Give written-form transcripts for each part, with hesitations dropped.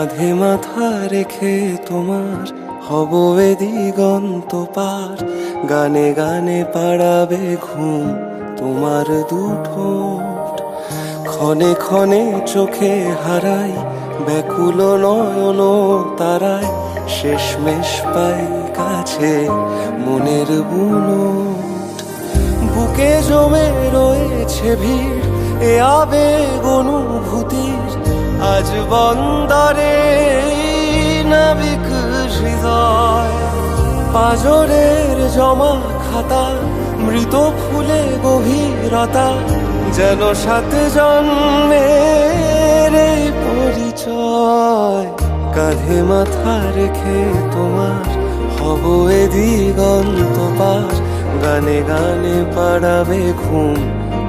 কাঁধে মাথা রেখে তোমার হব এ দিগন্ত পার, গানে গানে পাড়াবে ঘুম তোমার দুঠোঁট। ক্ষণে ক্ষণে চোখে হারাই ব্যাকুল নয়ন তারায়, শেষমেশ পাই কাছে মনের বুনোট। বুকে জমে রয়েছে ভিড় এ আবেগ অনুভূতির, আজ বন্দরে নাবিক হৃদয়। পাজরের জমা খাতা মৃত ফুলে গভীরতা, যেন সাত জন্মের এই পরিচয়। কাঁধে মাথা রেখে তোমার হব এ দিগন্ত পার, গানে গানে পাড়াবে ঘুম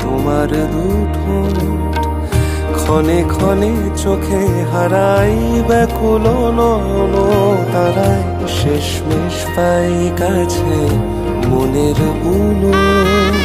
তোমার দুঠোঁট। ক্ষণে ক্ষণে চোখে হারাই ব্যাকুল নয়ন তারায়, শেষমেশ পাই কাছে মনের বুনোট।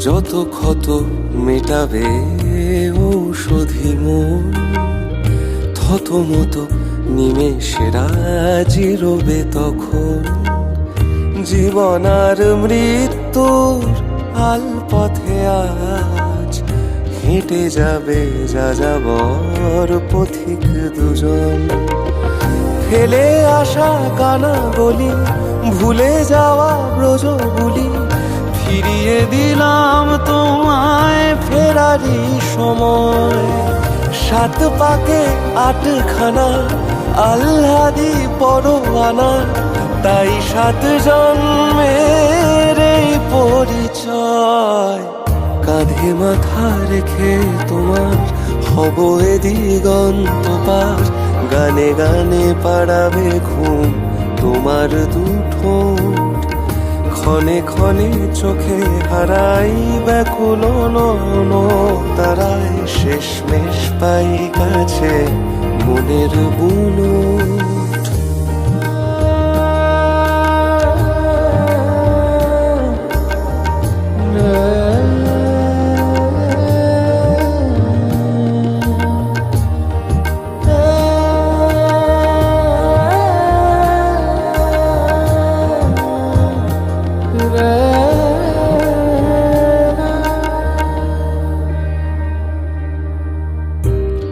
যত ক্ষত মেটাবে ঔষধি মন, থত মতো নিমেষেরা জিরবে তখন। জীবন আর মৃত্যুর আল পথে আজ হেঁটে যাবে যা যাবর পথিক দুজন। ফেলে আসা কানা গলি, ভুলে যাওয়া ব্রজগুলি, ফিরিয়ে দিলাম তোমায় ফেরারি সময়। সাত পাকে আটখানা আহ্লাদি পরোয়ানা, তাই সাত জন্মের এই পরিচয়। কাঁধে মাথা রেখে তোমার হব এ দিগন্ত পার, গানে গানে পাড়াবে ঘুম তোমার দুঠোঁট। ক্ষণে ক্ষণে চোখে হারাই ব্যাকুল নয়ন তারায়, শেষমেশ পাই কাছে মনের বুনোট।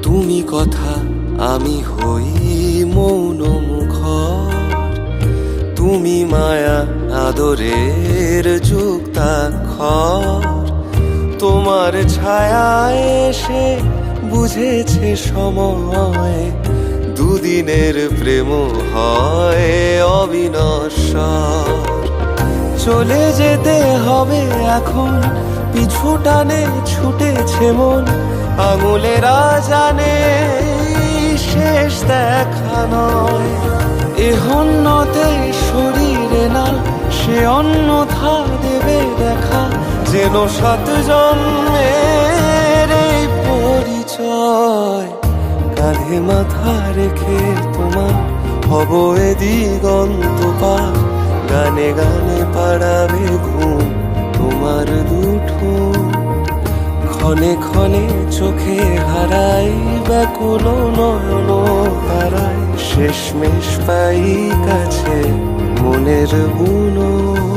তুমি কথা আমি হই মৌন মুখর, তুমি মায়া আদরের যুক্তাক্ষর। তোমার ছায়ায় এসে বুঝেছে সময়, দুদিনের প্রেম হয় অবিনশ্বর। চলে যেতে হবে এখন, পিছু টানে ছুটেছে মন, আঙুলেরা জানে শেষ দেখা নয়। এ হন্যতে শরীরে না, সে অন্যথা দেবে দেখা, যেন সাত জন্মের এই পরিচয়। কাঁধে মাথা রেখে তোমার হব এ দিগন্ত পার, গানে গানে পাড়াবে ঘুম তোমার দুঠোঁট। ক্ষণে ক্ষণে চোখে হারাই ব্যাকুল নয়ন তারায়, শেষমেশ পাই কাছে মনের বুনোট।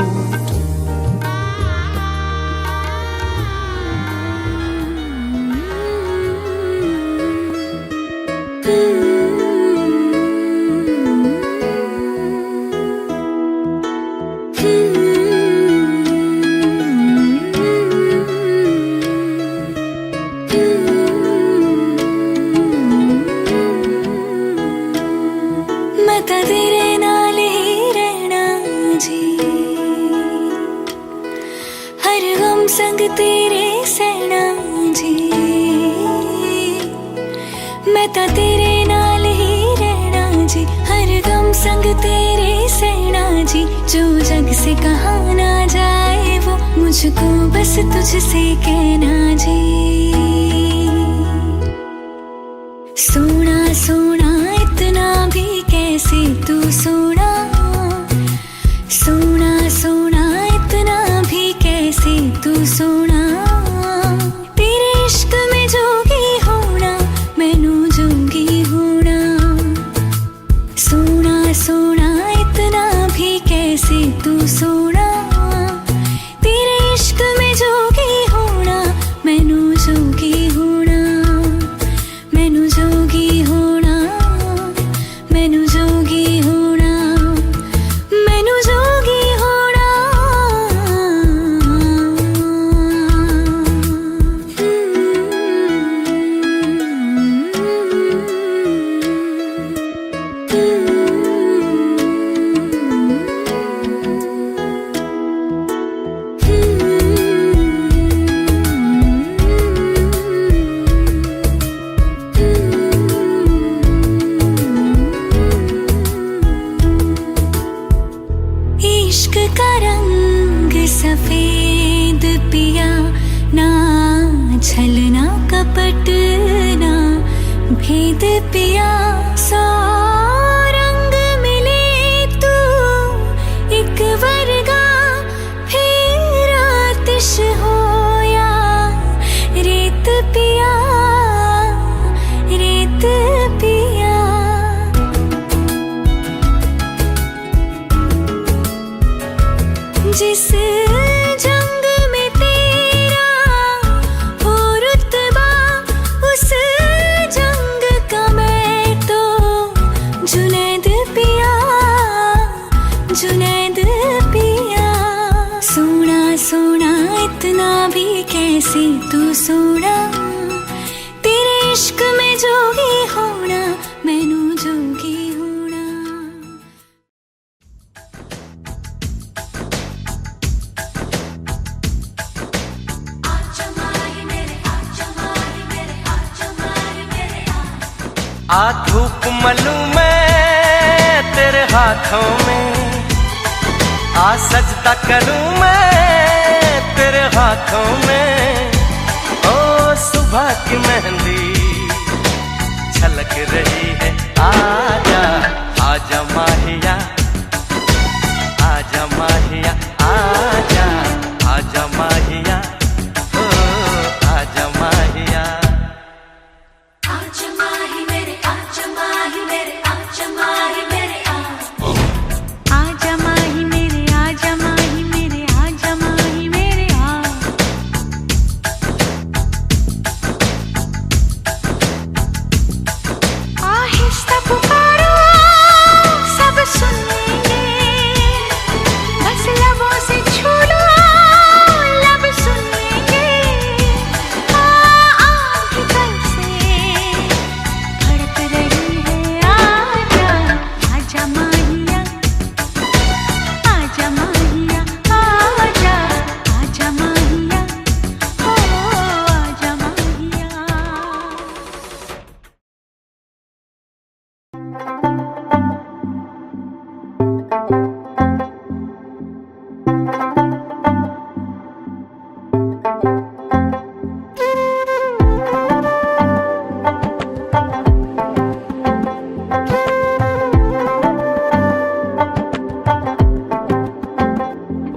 तेरे नाल ही रहना जी, हर गम संग तेरे सहना जी। मैं तो तेरे नाल ही रहना जी, हर संग तेरे सेना जी, जो जग से कहा ना जाए वो मुझको बस तुझसे कहना जी। सोना सोना इतना भी कैसे तू सोना, सोना सोना इतना भी कैसे तू सोना, तेरे इश्क में जोगी होना मैनू जोगी होना। सोना सोना इतना भी कैसे तू सोना, तेरे इश्क में जोगी होना मैनू जोगी होना, मैनू जोगी होना, मैनू जोगी होना, मैनू जोगी होना। इश्क का रंग सफेद पिया, ना छलना कपट ना भेद पिया। सौ रंग मिले तू एक वर्गा, फिर आतिश हो या रेत पिया, रेत पिया। जिस जंग में तेरा हो रुतबा, उस जंग का मैं तो जुनैद पिया, जुनैद पिया। सोना सोना इतना भी कैसे तू सोना, तेरे इश्क में जोगी होना मैनू जोगी होना। आ धूप मलूं मैं तेरे हाथों में, आ सजदा करूं मैं तेरे हाथों में। ओ सुबह की मेहंदी छलक रही है, आजा आजा माहिया, आजा माहिया, आजा आजा माहिया, ओ आजा माहिया। आजा माही मेरे, आजा माही मेरे, आजा माही मेरे आ। आजा माही मेरे, आजा माही मेरे, आजा माही मेरे आ। आहिस्ता पुकारो सब सुनेंगे, बस लबों से छू लो लब सुनेंगे। आँख कल से धड़क रही है, आजा आजा माहिया, आजा माहिया, आजा आजा माहिया, ओ आजा माहिया।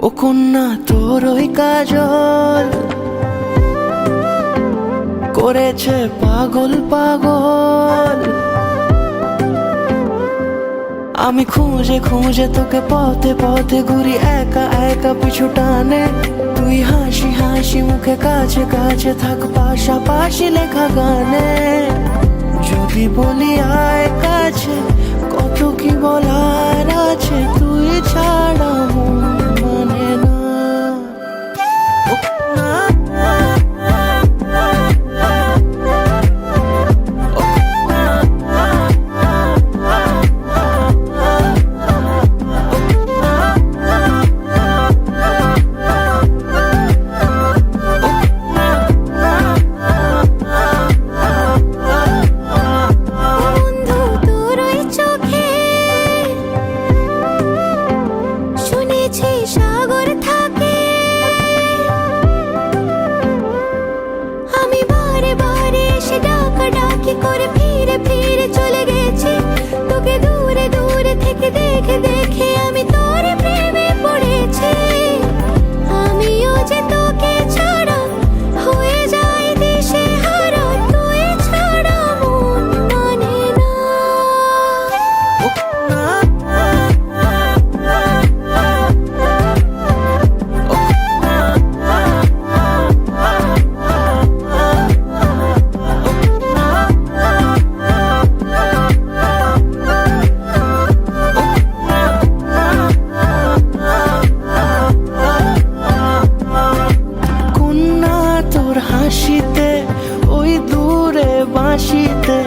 ও কন্যা তোর ওই কাজল করেছে পাগল পাগল। আমি খুঁজে খুঁজে তোকে পথে পথে ঘুরি একা একা পিছু টানে। তুই হাসি হাসি মুখে কাছে কাছে থাক পাশাপাশি লেখা গানে। যদি বলি আয় কাছে কত কি বলার আছে, তুই ছাড়া মন মানে না। বন্ধু তোর ওই চোখে দেখে দেখে আমি তোর প্রেমে পড়েছি। আমিও যে তোকে ছাড়া হয়ে যাই দিশে হারা, তুই ছাড়া মন মানে না। কন্যা তোর হাসিতে ওই দূরে বাঁশিতে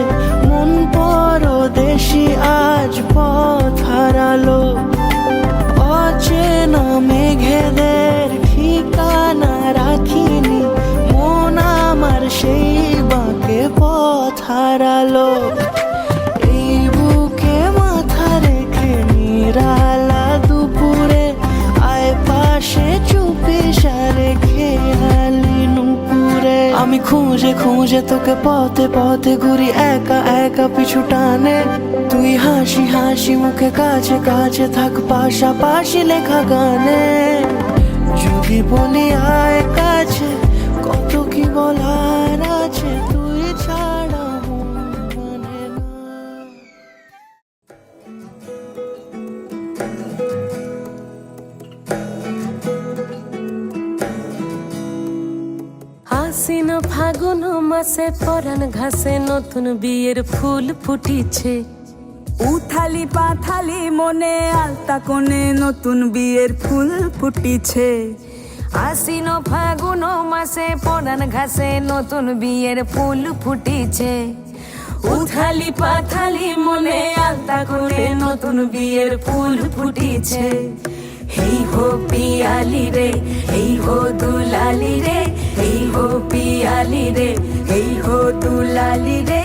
মন পরদেশি আজ পথ হারালো। অচেনা মেঘেদের ঠিকানা রাখিনি, মন আমার সেই বাঁকে পথ হারালো। এই বুকে মাথা রেখে নিরালা দুপুরে আয় পাশে চুপি সারে খেয়ালি নুপুরে। আমি খুঁজে খুঁজে তোকে পথে পথে ঘুরি একা একা পিছু টানে, তুই হাসি হাসি মুখে কাছে কাছে থাক পাশাপাশি লেখা গানে। যদি বলি আয় কাছে কত কি বলার আছে, তুই ছাড়া মন মানে না। আশ্বিন ফাগুন মাসে পরাণ ঘাসে নতুন বিয়ের ফুল ফুটিছে। উথালি পাথালি মনে আলতা কোণে নতুন বিয়ের ফুল ফুটিছে। আশ্বিন ফাগুন মাসে পরাণ ঘাসে নতুন বিয়ের ফুল ফুটিছে। উথালি পাথালি মনে আলতা কোণে নতুন বিয়ের ফুল ফুটিছে। হেই হো পিয়ালি রে, হেই হো দুলালি রে, হেই হো পিয়ালি রে, হেই হো দুলালি রে।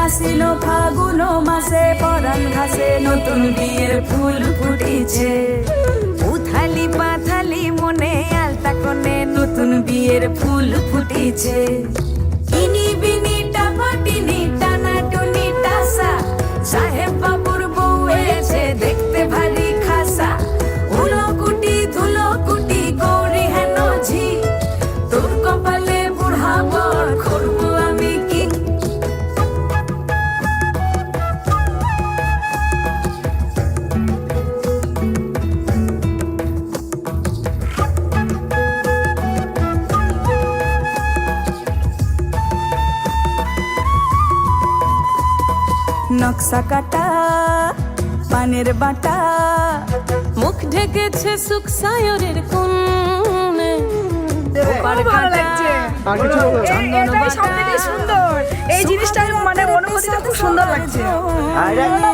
আশ্বিন ফাগুন মাসে পরাণ ঘাসে নতুন বিয়ের ফুল ফুটিছে। উথালি পাথালি মনে আলতা কোণে নতুন বিয়ের ফুল ফুটিছে। ইনি বিনি টাপাটিনি টানা টুনি টাসা, সাহেব বাবুর বউ এসে দেখতে ভারী খাসা। উলো কুটি ধুলো কুটি গৌরী হেন ঝি, তোর কপালে বুড়া বর করবো আমি কি। নকশা কাটা পানের বাটা, মুখ ঢেকেছে সুখ সায়রের কোণে। ভালো লাগছে, এটাই সবথেকে সুন্দর। এই জিনিসটা মানে অনুভূতিটা খুব সুন্দর লাগছে।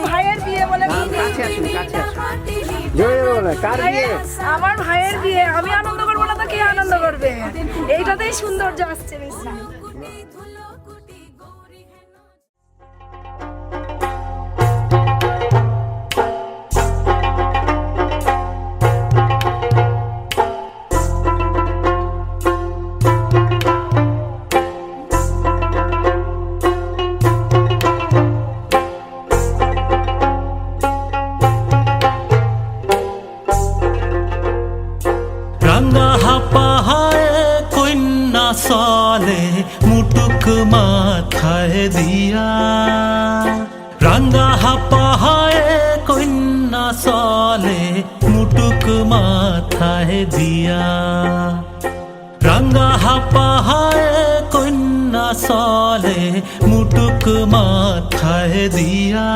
ভাইয়ের বিয়ে বলে আমার ভাইয়ের বিয়ে, আমি আনন্দ করবো না তো কে আনন্দ করবে? এইটাতেই সৌন্দর্য আসছে বেশি। রাঙ্গা হাপা হায় কন্যা সলে মুটুক মাথায় দিয়া। রাঙ্গা হাপা হায় কন্যা সলে মুটুক মাথায় দিয়া। রাঙ্গা হাপা হায় কন্যা সলে মুটুক মাথায় দিয়া।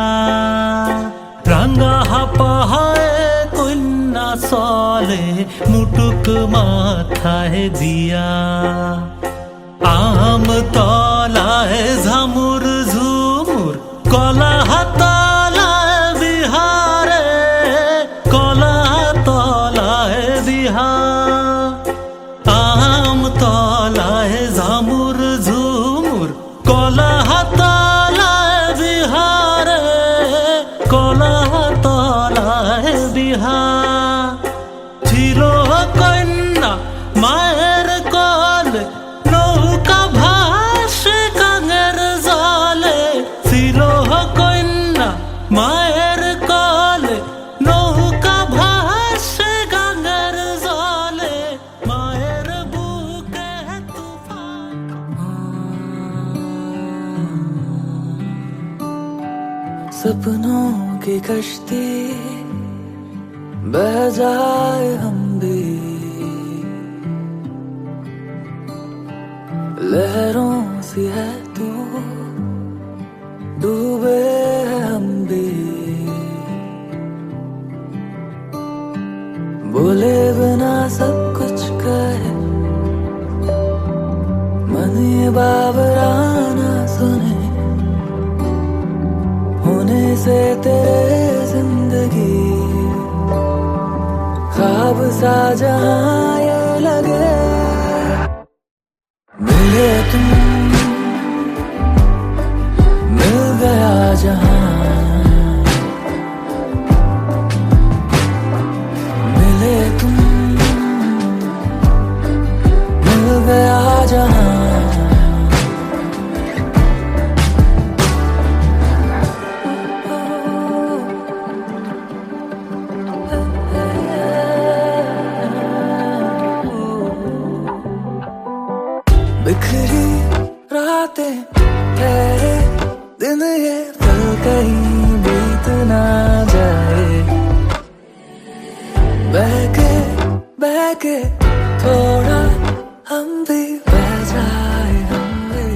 রাঙ্গা হাপা হায় কন্যা সলে মুটুক মাথায় দিয়া। আম তলায় ঝামুর ঝুমুর কলা তলায় বিহারে, কলা তলায় বিহার। আম তলায় ঝামুর ঝুমুর কলা তলায় বিহারে, কলা তলায় বিহার। ছিল কন্যা মায়ের কল নৌকা ভাস सपनों की कश्ती बह जाए हम भी, लहरों सी है तू डूबे हैं हम भी, बोले बिना सब कुछ कहे मन ये बावराना सुने, होने से तेरे जिंदगी ख्वाब सा जहां ये लगे, मिले तुम मिल गया जहां, मिले तुम मिल गया जहां। बिखरी रातें ठहरे दिन ये पल कहीं बीत ना जाए, बहके थोड़ा हम भी बह जाए हम भी।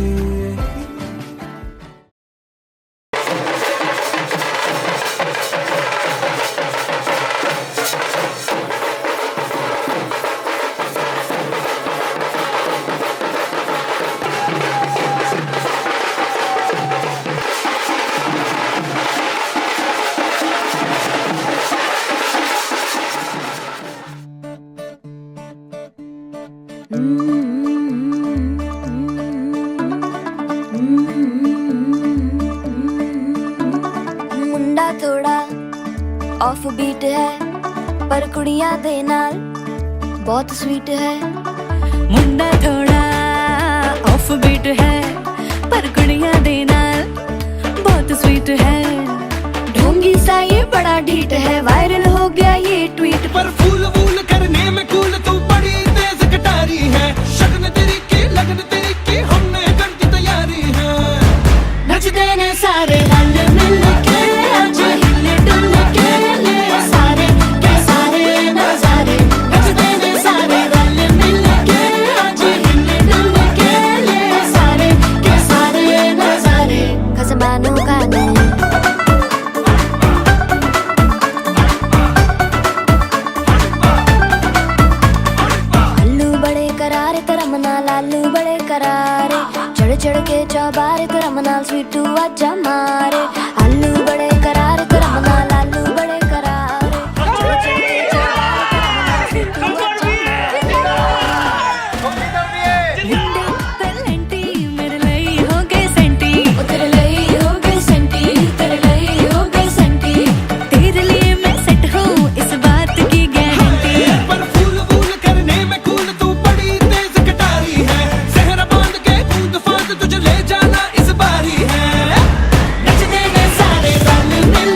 ਮੁੰਡਾ ਥੋੜਾ ਆਫ ਬੀਟ ਹੈ ਪਰ ਕੁੜੀਆਂ ਦੇ ਨਾਲ ਬਹੁਤ ਸਵੀਟ ਹੈ। ਮੁੰਡਾ ਥੋੜਾ ਆਫ ਬੀਟ ਹੈ ਪਰ ਕੁੜੀਆਂ ਦੇ ਨਾਲ ਬਹੁਤ ਸਵੀਟ ਹੈ। ढोंगी सा ये बड़ा ढीठ है, वायरल हो गया ये ट्वीट। पर फूल वूल करने में कूल तू बड़ी तेज कटारी है, शगन तेरी की लगन तेरी की हमने कर दी तैयारी है। नचते ने सारे रल मिल के आज हिले डुल के ले सारे के सारे नजारे। नचते ने सारे रल मिल के आज हिले डुल के ले सारे के सारे नजारे। खसमानों का नहीं लालू बड़े करारे, चढ़ चढ़ के चौबारे तेरा मनाल स्वीटू आजा मारे। आलू बड़े करारे तेरा मनाल आलू बड़े करारे, चढ़ चढ़ के चौबारे तेरा मनाल स्वीटू आजा मारे। मुंडे पलंटी मेरे ਲਈ ਹੋ ਗਏ ਸੈਂਟੀ, ओ तेरे लिए हो गए सेंटी, तेरे लिए हो गए सेंटी। तेरे लिए मैं सेट हूँ इस बात की गारंटी। पर फूल वूल करने में कूल तू बड़ी तेज कटारी है, सहरा बांध के कूद फांद तुझे ले जाना इस बारी है। नचते ने सारे रल मिल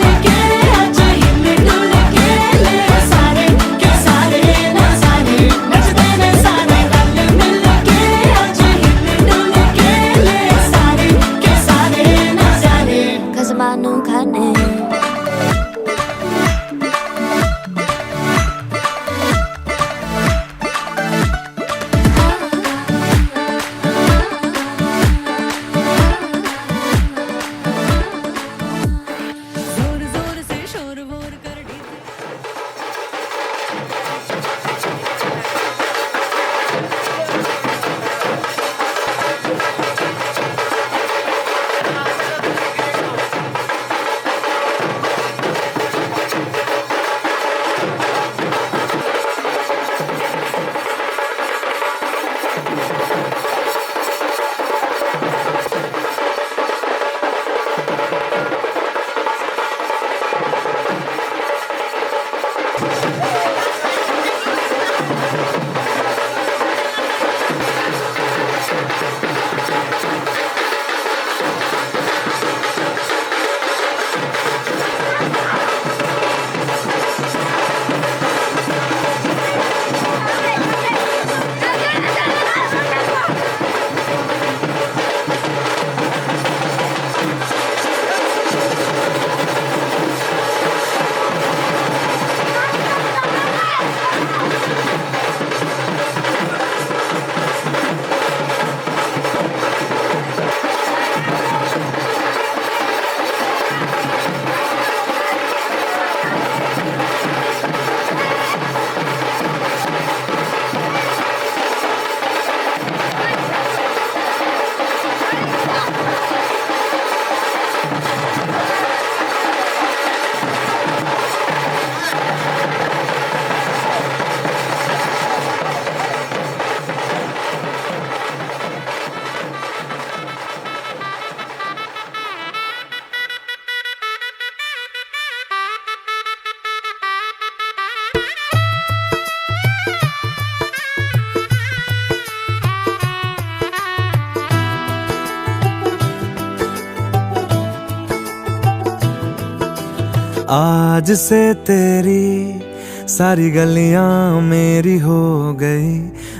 आज से तेरी सारी गलियां मेरी हो गई,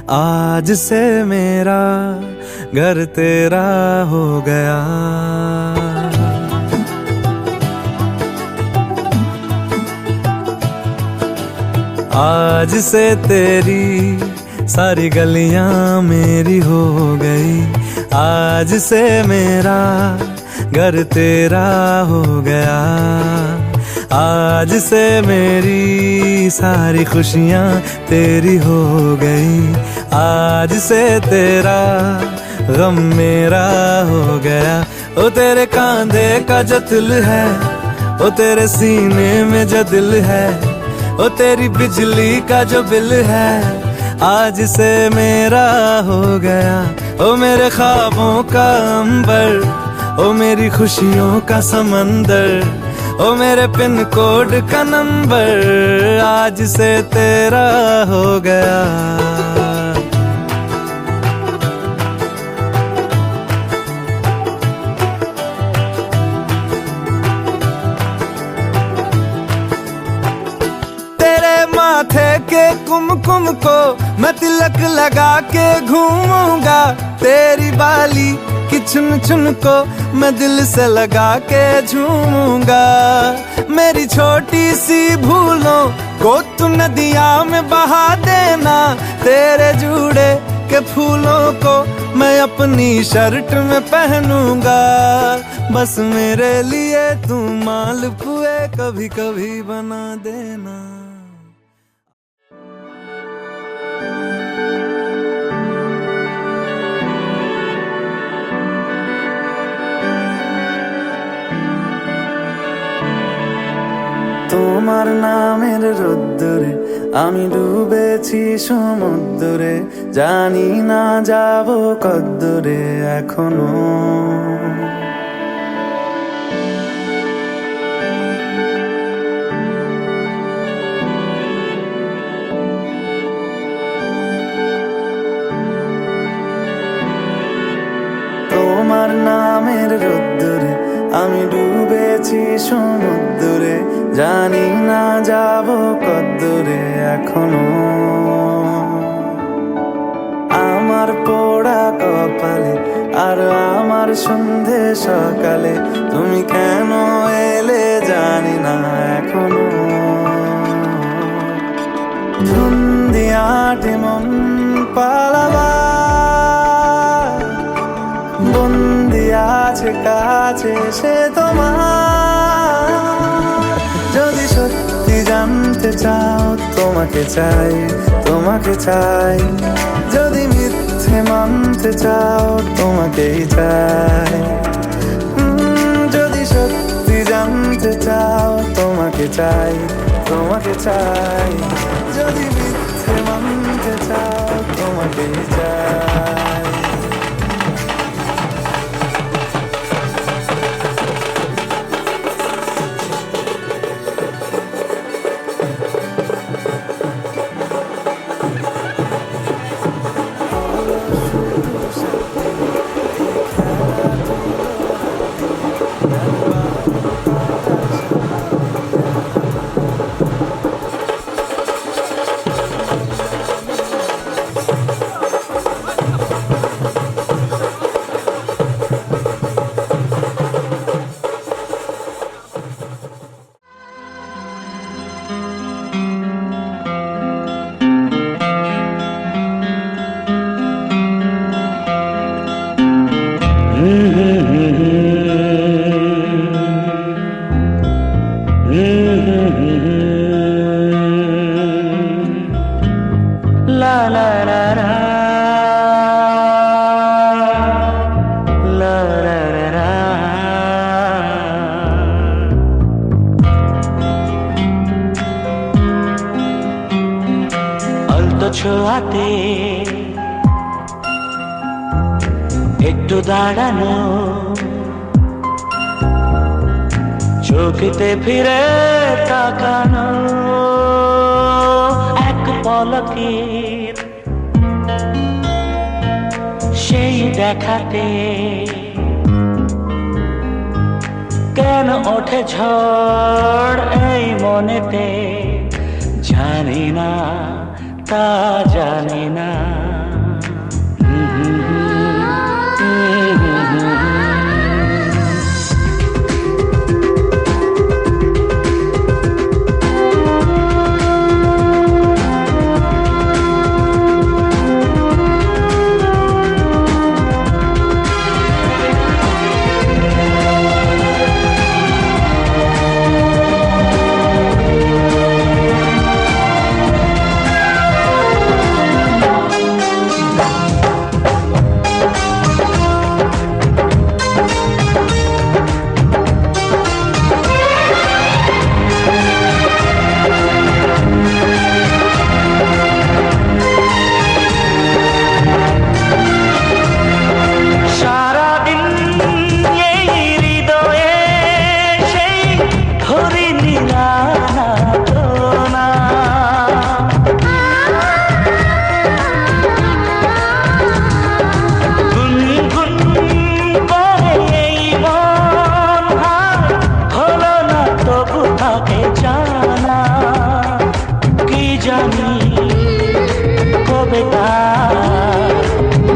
आज से मेरा घर तेरा हो गया। आज से तेरी सारी गलियां मेरी हो गई, आज से मेरा घर तेरा हो गया। आज से मेरी सारी खुशियां तेरी हो गई, आज से तेरा गम मेरा हो गया। ओ तेरे कांधे का जो दिल है, ओ तेरे सीने में जो दिल है, ओ तेरी बिजली का जो बिल है, आज से मेरा हो गया। ओ मेरे ख्वाबों का अंबर, ओ मेरी खुशियों का समंदर, ओ मेरे पिन कोड का नंबर, आज से तेरा हो गया। तेरे माथे के कुमकुम को मैं तिलक लगा के घूमूंगा, तेरी बाली की चुन चुन को मैं दिल से लगा के झूमूंगा। मेरी छोटी सी भूलों को तू नदिया में बहा देना, तेरे जूड़े के फूलों को मैं अपनी शर्ट में पहनूंगा। बस मेरे लिए तू मालपुए कभी कभी बना देना। তোমার নামের রোদ্দুরে আমি ডুবেছি সমুদ্রে, জানি না যাব কদ্দুরে এখনো। তোমার নামের রোদ্দুরে আমি ডুবেছি সমুদ্রে, জানি না যাব কদ্দুরে এখনো। আমার পোড়া কপালে আর আমার সন্ধে সকালে তুমি কেন এলে জানি না এখনো। ধুন্দিয়াটে মন পালাবা বন্দি আছে কাছে সে তোমার। যদি সত্যি জানতে চাও তোমাকে চাই, তোমাকে চাই। যদি মিথ্যে মানতে চাও তোমাকেই চাই। যদি সত্যি জানতে চাও তোমাকে চাই, তোমাকে চাই। যদি মিথ্যে মানতে চাও তোমাকেই চাই। ছোঁয়াতে একটু দাঁড়ানো, চোখেতে ফিরে তাকানো, এক পলকের সেই দেখাতে কেন ওঠে ঝড় এই মনেতে, জানি না তা জানি না।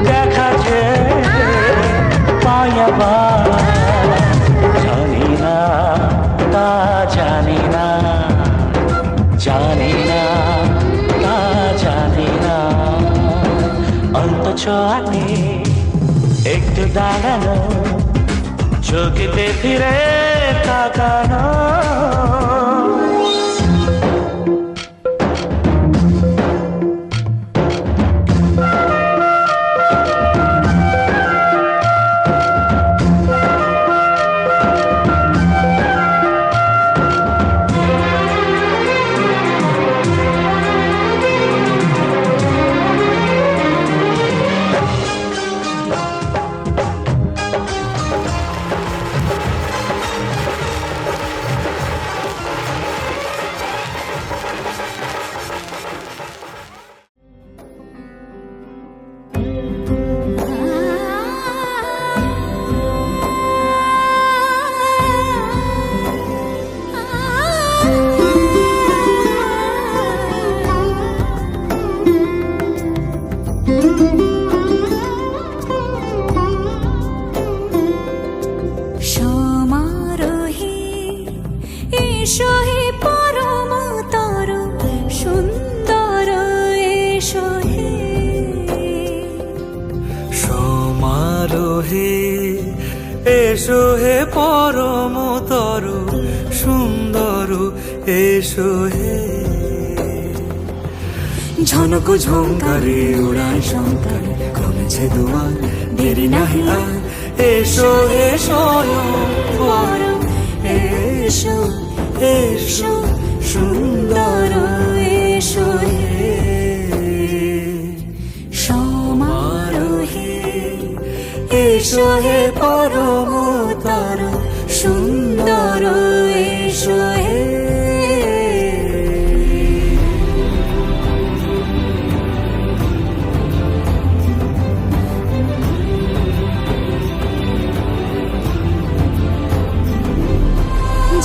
দেখা যে পায়াবা জানি না তা জানি না, জানি না তা জানি না। অন্তঃ ছোঁয়াতে একটু দাঁড়ানো, চোখেতে ফিরে তাকানো। এসো হে পরমতর সুন্দর, এসো হে ঝনক ঝঙ্কারে উড়ায় শঙ্কার, কমেছে দুয়ার দেরি নাহি আর। এসো হে স্বয়ং পরম, এসো এসো সুন্দর, এসো হে সমারোহে। এসো হে পরমতর সুন্দর, এসো হে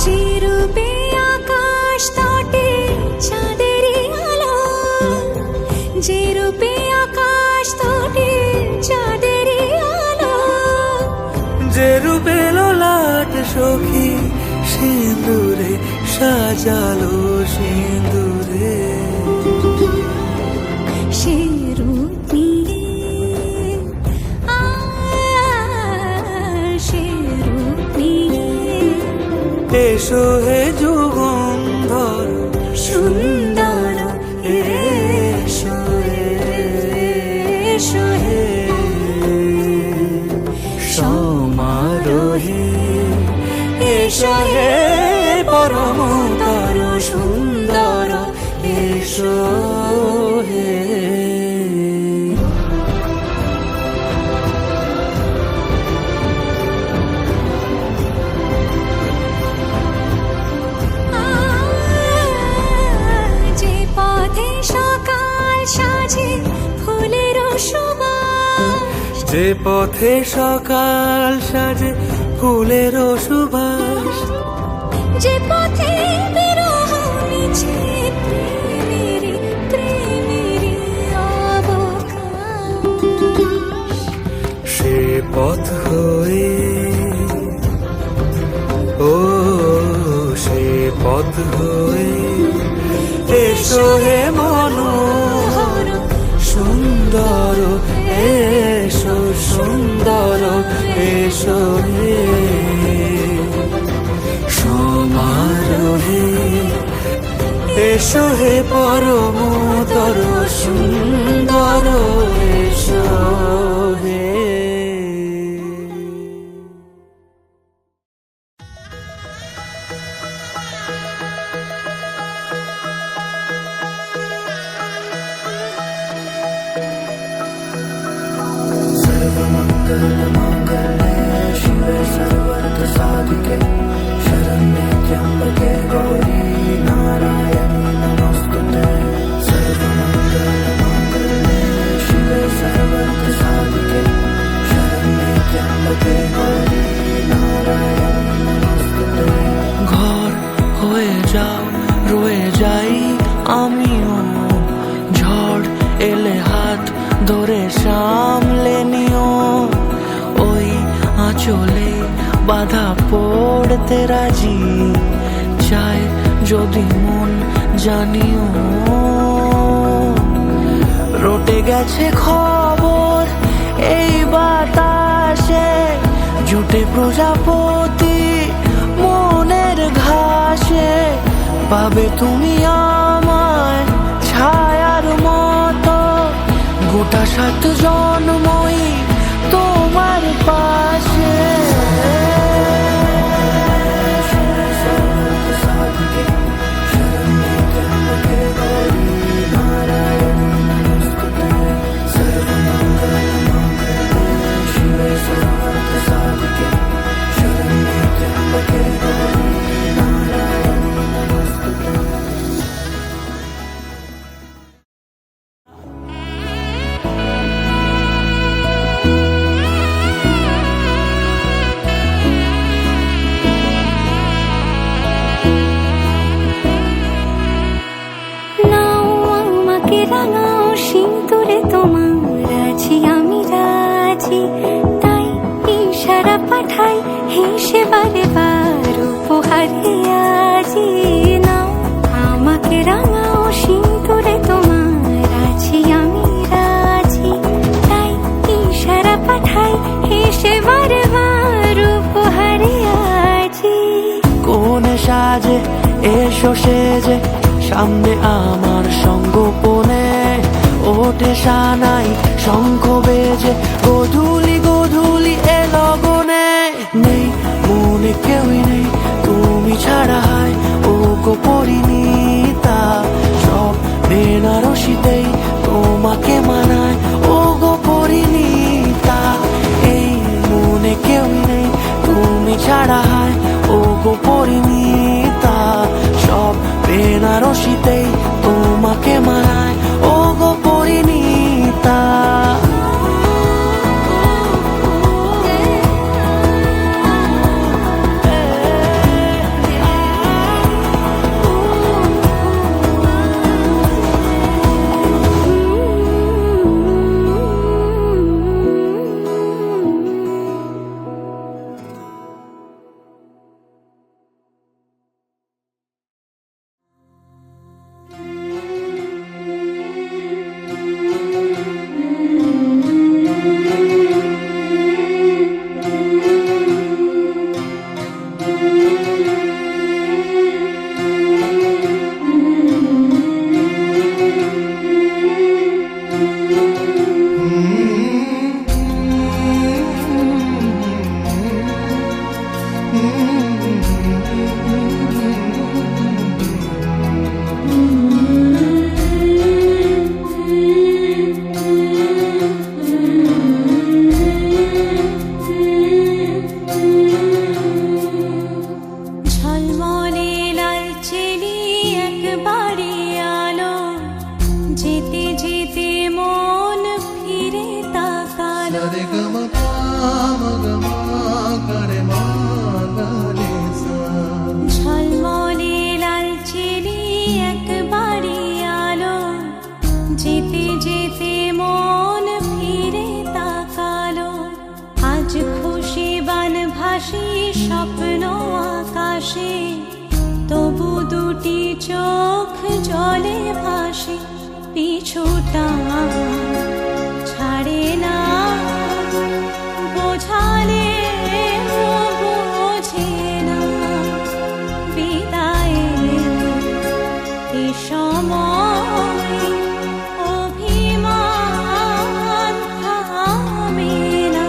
যে রূপে আকাশ তটে চাঁদেরই আলো, যে রূপে আকাশ তটে চাঁদেরই আলো, যে রূপে ললাট সখী সিঁদুরে সাজালো সিঁদুরে। সে রূপ নিয়ে সে রূপ নিয়ে এসো হে যুগন্ধর সুন্দর, এসো এসো হে সমারোহে। এসো হে পরমতর সুন্দর, এসো হে যে পথে সকাল সাজে ফুলের সুবাস, যে পথে সকাল সাজে ফুলেরও সুবাস, যে পথে বিরহ মিছে প্রেমেরই প্রেমেরই অবকাশ। সে পথ হয়ে, ও সে পথ হয়ে এসো হে মনোহর সুন্দর, এসো সুন্দর, এসো হে সমারোহে, এসো হে পরমোদর সুন্দর, এসো হে। ঘর হয়ে যাও, রয়ে যাই আমিও, ঝড় এলে হাত ধরে সামলে নিও, ওই আঁচলে বাধা পড়তে রাজি, চাই যদি মন জানিও। রটে গেছে খবর এই বাতাসে, জুটে প্রজাপতি মনের ঘাসে, পাবে তুমি আমায় ছায়ার মতো, গোটা 7 জন্মই তোমার পাশে। নাও আমাকে রাঙাও সিঁদুরে তোমার আছি আমি রাজি, তাই ইশারা পাঠাই হেসে বারে বার উপহারে আজি। নাও আমাকে রাঙাও সিঁদুরে তোমার আছি আমি রাজি, তাই ইশারা পাঠাই হেসে বারে বার উপহারে আজি। কোন সাজে এসো সেজে সামনে আমার সঙ্গোপনে, ওঠে সানাই শঙ্খ বেজে গধূলি গধূলি এ লগনে। নেই মনে কেউই নেই তুমি ছাড়া, হায় ও গো পরিণীতা, সব বেনারসিতেই তোমাকে মানায় ও গো পরিণীতা। এই মনে কেউই নেই তুমি ছাড়া, হায় ও গো পরিণীতা, সব বেনারসিতেই তোমাকে মানায় ও গো পরিণীতা। আজ খুশি বান ভাসি স্বপ্ন আকাশে, তবু দুটি চোখ জলে ভাসে, পিছুটা ছাড়ে না, বোঝালে বোঝে না, বিদায়ে এ সময় অভিমান থামে না।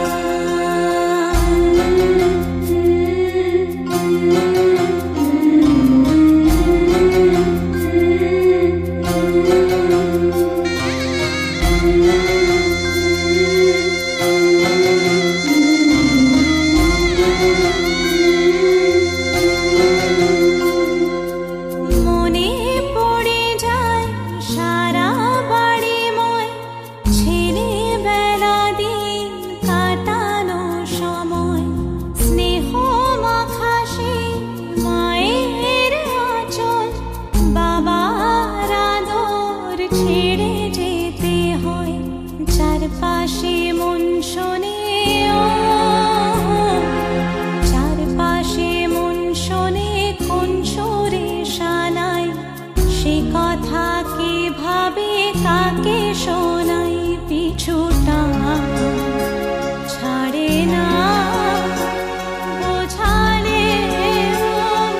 মনে পড়ে যায় সারা বাড়িময় ছেলেবেলা দিন কাটানো সময়, স্নেহ মাখা সেই মায়ের আঁচল, বাবার আদর ছেড়ে যেতে হয়, চারপাশে মন শোনে ও, চারপাশে মন শোনে কোন সুরে শানাই, সে কথা কে ভাবে কাকে শোনাই, পিছুটা ছাড়ে না, বোঝালে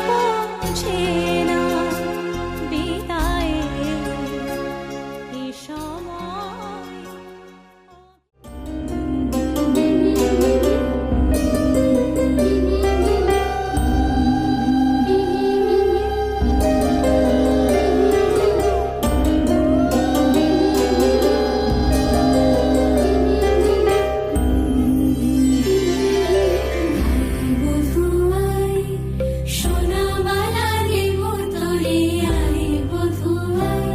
বোঝে না, বিদায়ে এ সময়। বধুয়াই সোনামালা দেব তোরে, আয় বধুয়াই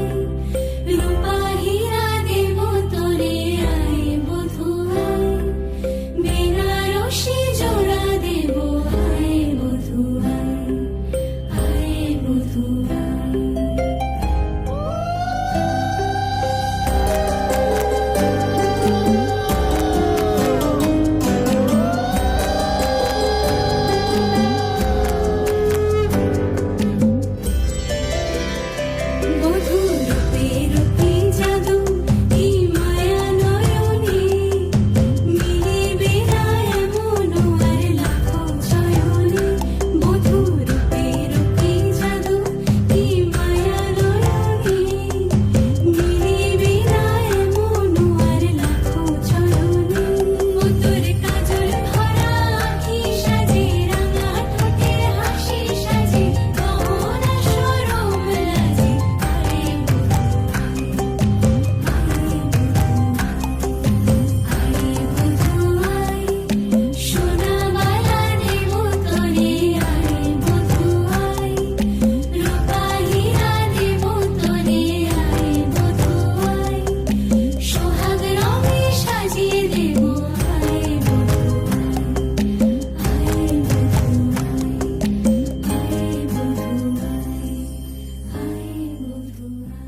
রূপা হীরা দেব তোরে, আয় বধুয়াই বেনারসি জোড়া দেব, আয় বধুয়াই, আয় বধুয়াই। বধূ রূপে রূপে জাদু, কি মায়া নয়নে, মিলিবে না এমন আর লাখো চয়নে। বধূ রূপে রূপে জাদু, কি মায়া নয়নে, মিলিবে না এমন আর লাখো চয়নে। ও তোর কাজল ভরা আঁখি সাজে, রাঙা ঠোঁটের হাসি সাজে, গহনা সরম লাজে, আরে বধুয়াই সোনামালা দেব তোরে, আরে বধুয়াই রূপা হীরা দেব তোরে, আরে বধুয়াই সোহাগ রঙে সাজিয়ে দেব, আরে বধুয়াই, আরে বধুয়াই, আরে বধুয়াই, আরে বধুয়াই।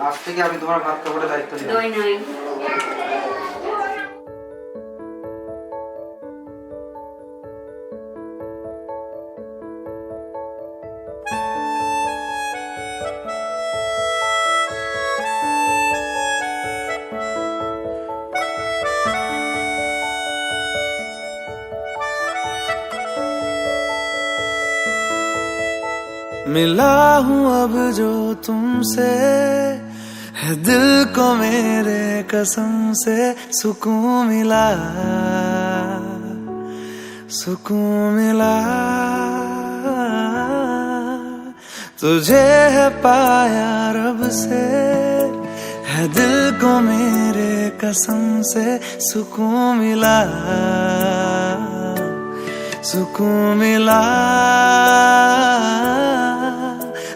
আজ থেকে আমি তোমার ভাত কাপড়ের দায়িত্ব নিলাম। দই নাই। मिला हूँ अब जो तुमसे, है दिल को मेरे कसम से सुकून मिला, सुकून मिला। तुझे है पाया रब से, है दिल को मेरे कसम से सुकून मिला, सुकून मिला।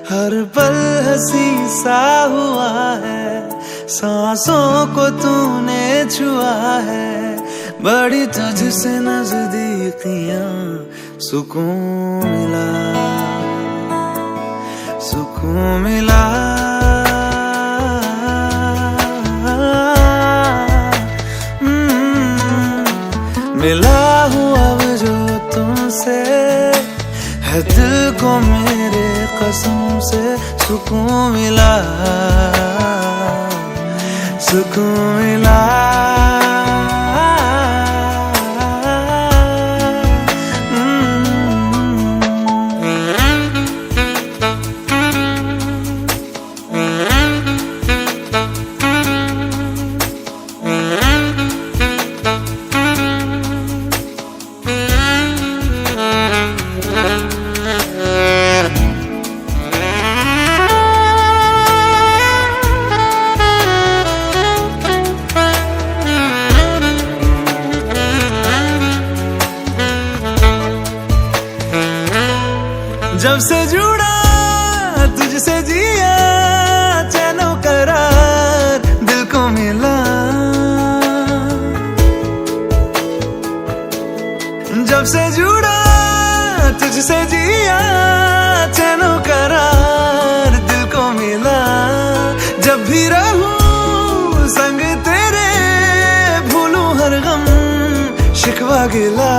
हर पल हंसी सा हुआ है, सांसों को तूने छुआ है, बड़ी तुझसे नजदीकियां, सुकून मिला, सुकून मिला। मिला हूँ अब जो तुमसे, है दिल को मेरे कसम से सुकून मिला, सुकून मिला। जब से जुड़ा तुझसे जिया, चैनो करार दिल को मिला। जब से जुड़ा तुझसे जिया, चैनो करार दिल को मिला। जब भी रहूं संग तेरे, भूलूं हर गम शिकवा गिला।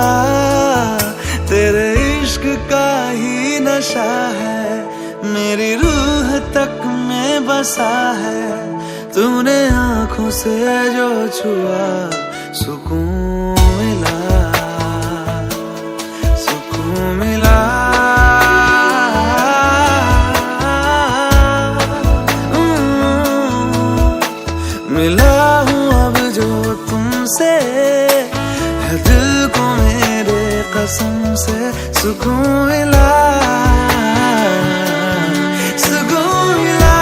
तेरे इश्क का ही नशा है, मेरी रूह तक में बसा है। तूने आंखों से जो छुआ, सुकून मिला, सुकून मिला। मिला हूँ अब जो तुमसे, है दिल को मेरे कसम से सुकून मिला, सुकून मिला।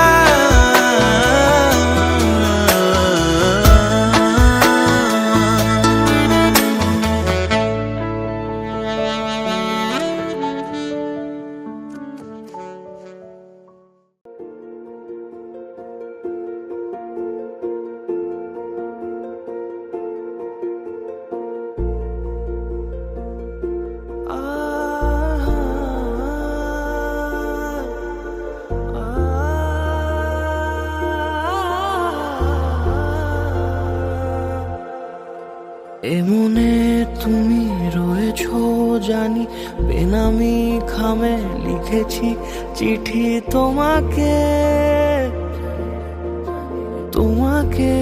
এমনে তুমি রয়েছো জানি, বেনামি খামে লিখেছি চিঠি তোমাকে, তোমাকে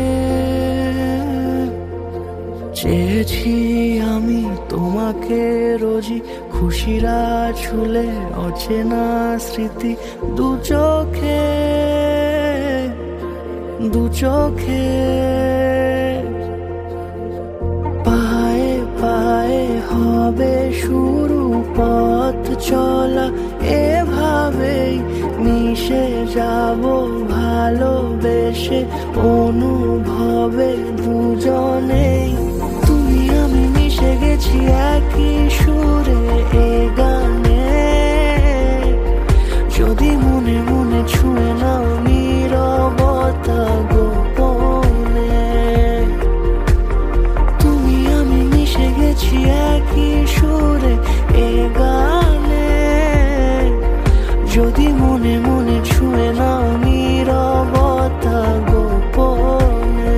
চেয়েছি আমি তোমাকে রোজই, খুশিরা ছুলে অচেনা স্মৃতি দু চোখে, দু চোখে। পায়ে পায়ে হবে শুরু পথ চলা, এভাবেই মিশে যাব ভালোবেসে অনুভবে দুজনেই। তুমি আমি মিশে গেছি একই সুরে এ গানে, যদি মনে মনে ছুঁয়ে নাও নীরবতা গোপনে। তুমি আমি মিশে গেছি একই সুরে এ গানে, যদি মনে মনে ছুঁয়ে নাও নীরবতা গোপনে।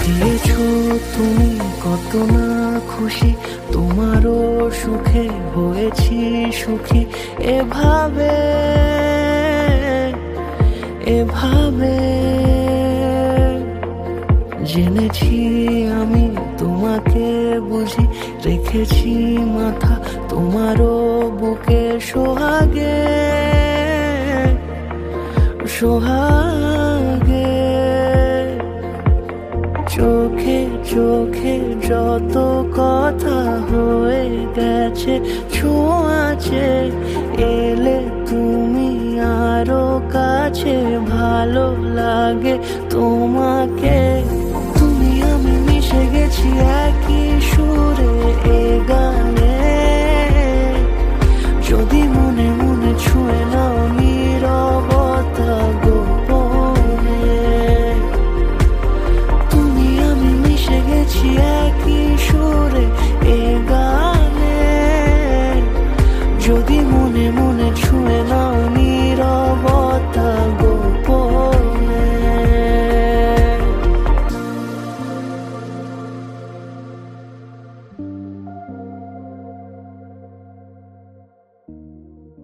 দিয়েছো তুমি কত না খুশি, তোমারও সুখে হয়েছি সুখী। এভাবে এভাবে জেনেছি আমি তোমাকে বুঝি, রেখেছি মাথা তোমারও বুকে সোহাগে, সোহাগে। চোখে চোখে যত কথা হয়ে গেছে ছোঁয়াচে, এলে তুমি আরো কাছে, ভালো লাগে তোমাকে। তুমি আমি মিশে গেছি একই সুরে এ গানে, যদি মনে মনে ছুঁয়ে নাও নীরবতা গোপনে। তুমি আমি মিশে গেছি একই সুরে